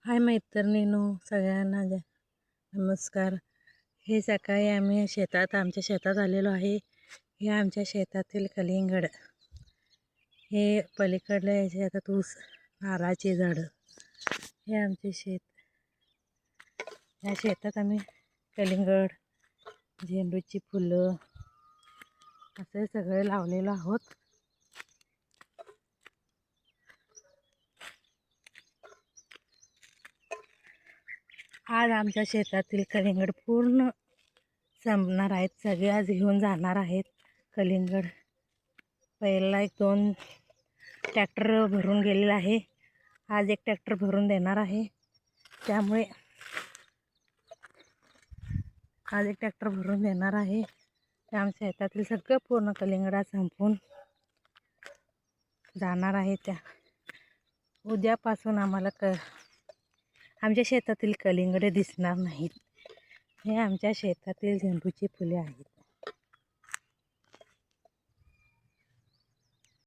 हाय मैत्रिणींनो, सगळ्यांना नमस्कार. हे सकाळी आम्ही आमच्या शेतात आलेलो आहे. हे आमच्या शेतातील कलिंगड. हे पलीकडल्या याच्या शेतात ऊस, नारळाची झाडं. हे आमचे शेत. या शेतात आम्ही कलिंगड, झेंडूची फुलं असे सगळे लावलेलो आहोत. आज आमच्या शेतातील कलिंगड पूर्ण संपणार आहेत. सगळे आज घेऊन जाणार आहेत कलिंगड. पहिला 1-2 ट्रॅक्टर भरून गेलेला आहे. आज एक ट्रॅक्टर भरून देणार आहे. त्यामुळे आज एक ट्रॅक्टर भरून देणार आहे. त्या आमच्या शेतातील सगळं पूर्ण कलिंगड संपून जाणार आहे. त्या उद्यापासून आम्हाला आमच्या शेतातील कलिंगडे दिसणार नाहीत. हे आमच्या शेतातील झेंडूची फुले आहेत.